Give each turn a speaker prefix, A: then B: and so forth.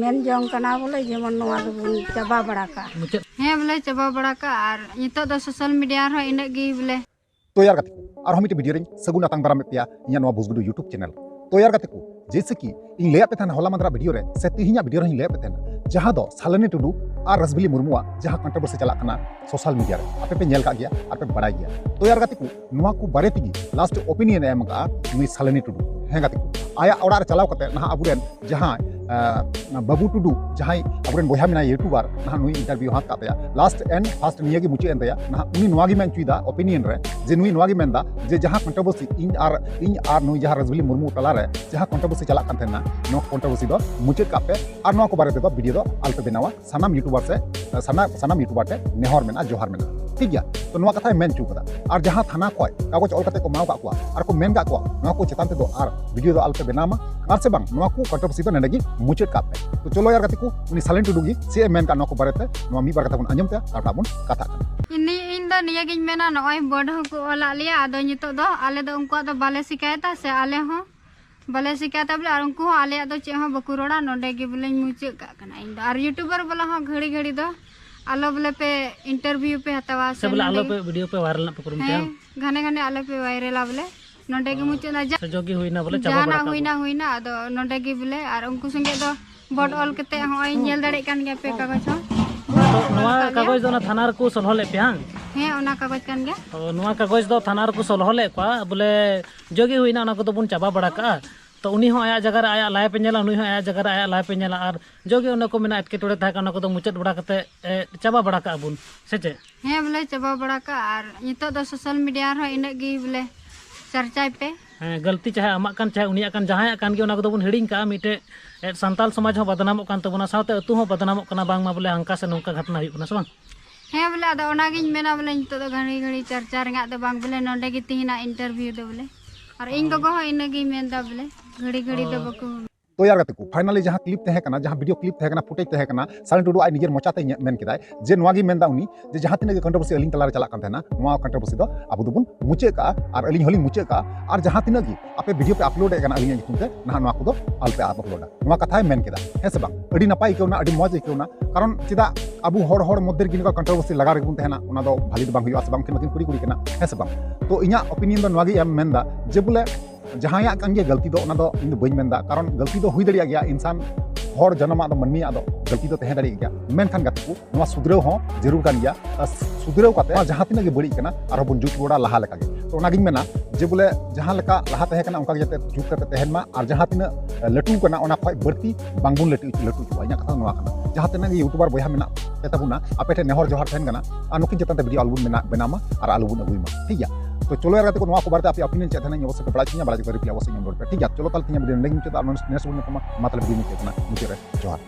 A: Main जंग कना बोले जेमन नोआ दोबन चाबा बड़ा का हे बोले चाबा बड़ा का और नितो दो सोशल मीडिया रो इना गी बोले
B: तो यार गति और हम वीडियो रे सगुन आतंग बाराम पेया इया नोआ भोजगुडू यूट्यूब चैनल तो यार गति को जैसे कि इन ले पे थाना होला मंदरा वीडियो रे से तिहिया वीडियो रे ले पे थाना जहां दो सालनी टुडू और रसबिली मुर्मुआ जहां कंट्रोवर्सी चला कना सोशल मीडिया रे आपे पे नेल का गया और पे बड़ा गया तो यार गति को नोआ को बारे तिगी लास्ट ओपिनियन एम का नुई सालनी टुडू हे गति को आया ओड़ा रे चलाव कते ना अबुरेन जहां बाबू टुडू जहां अबुरेन बोया मेना यूट्यूबर ना नुई इंटरव्यू हाथ कातया लास्ट एंड फास्ट निया की मुचे एंतया ना उनी नोआ गी मेन चुइदा ओपिनियन रे जे नुई नोआ गी मेनदा जे जहां कंट्रोवर्सी इन आर नुई जहां रसबिली मुर्मू तला रे जहां कंट्रोवर्सी चला कान थेना नो कंट्रोवर्सी दो मुचे कापे और नोआ को बारे दो वीडियो दो आलते बेनावा सानाम यूट्यूबर से सानाम यूट्यूबर ते नेहर मेना जोहार मेना ठीक गया तो नोआ कथा मेन चुकदा और जहां थाना खय कागज ऑल कते को माव का को और को मेन का को नोआ को चेतान ते दो और वीडियो दो आलते बेनामा और से बांग नोआ को कंट्रोवर्सी दो नेगी मुचे कापे तो चलो यार गति को उनी साइलेंट टुडुगी से मेन का नोआ को बारे ते नोआ मी बार कथा बन अंजम ते ताटा बन कथा
A: इनी इन द निया गिन मेना नोय बड को ओला लिया आदो नितो दो आले दो उनको दो बाले शिकायता से आले हो बाले शिकायता बोले और उनको आले दो चे हो बकु रोड़ा नोडे गे बोले मुचे का कना इन और यूट्यूबर बोला हो घड़ी घड़ी दो आलो बोले पे इंटरव्यू पे हतावा
C: से बोले आलो पे वीडियो पे वायरल ना पे करूम ते
A: घने घने आलो पे वायरल बोले नोडे गे मुचे ना
C: जोगी हुईना बोले चाबा बड़ा
A: हुईना आदो नोडे गे बोले और उनको संगे दो बड ऑल कते होय नेल दाड़े कान गे पे कागज हो
C: तो नोआ कागज दो ना थाना रे को सलहले पे हां
A: हे ओना कागज कान गे
C: तो नोआ कागज दो थाना रे को सलहले को बोले जोगी हुईना ओना को तो बुन चाबा बड़ा का तो उनी हो आया जगह आया लाइव पे नेला उनी हो आया जगह आया लाइव पे नेला और जोगे उन को मेना एटके टोड़े था का को तो मुचत बड़ा कते चाबा बड़ा का बुन से चे
A: हे बोले चाबा बड़ा का और नितो दो सोशल मीडिया रो इना गी बोले चर्चा पे
C: गलती चाहे आमाक कान चाहे उनिया कान जहां कान गे उना को तो बुन हिडिंग का मिटे संताल समाज हो बदनामो कान तबना साथे अतु हो बदनामो कना बांग मा बोले हंका से नौका घटना हुई कना से बांग
A: हे बोले आदो ओना गिन मेना बोले नितो दो घड़ी घड़ी चर्चा रंगा दो बांग बोले नोडे गी तिहिना इंटरव्यू दो बोले और इन गगो हो इन गी मेनदा बोले घड़ी घड़ी दो बकु
B: तो यार गति को फाइनली जहां क्लिप तहे कना जहां वीडियो क्लिप तहे कना फुटेज तहे कना साइलेंट टुडू आई निजर मोचाते मेन किदाय जे नोआ गी मेनदा उनी जे जहां तिने कंट्रोवर्सी अलिंग तलारे चला कान थेना नोआ कंट्रोवर्सी दो अबु दुबुन मुचे का और अलिंग होली मुचे का और जहां तिने गी आपे वीडियो पे अपलोड कना अलिंग निकुम ते ना नोआ को दो आलपे अपलोड नोआ कथाय मेन किदा हे से बांग अडी नपाई केउना अडी मौज केउना कारण चिदा अबु हर मध्य गिन का कंट्रोवर्सी लगा रेगुन तेना उना दो भाली दो बांग हुआ से बांग किन कुड़ी कुड़ी कना हे से बांग तो इया ओपिनियन दो नोआ गी एम मेनदा जे बोले जहां कान गे गलती दो उना दो इन बई मेनदा कारण गलती दो हुई दड़िया गया इंसान हर जन्मा दो मनमिया दो गलती दो तहे दड़िया गया मेनखान गति को नोआ सुधराव हो जरूर कान गया सुधराव काते जहां तिना गे बड़ी कना आरो बन जुट बोड़ा लहा लेका गे तो ओना गिन मेना जे बोले जहां लेका लहा तहे कना उनका जते जुट करते तहेन मा और जहां तिना लटू कना ओना खय बढ़ती बांगबुन लटू चुवा इना कथा नोआ कना जहां तिना गे यूट्यूबर बोया मेना पेताबुना आपेटे नेहर जोहार तहेन कना आ नुकिन जतन वीडियो आलबुन मेना बनामा और आलबुन अगुइमा ठीक गया तो चलो यार को नोआ को बारे आप ओपिनियन चेतना अवश्य बड़ा चिन्ह बड़ा रिप्लाई अवश्य ठीक है चलो ताल वीडियो नेक्स्ट नेक्स्ट मतलब वीडियो में मुझे जोहार।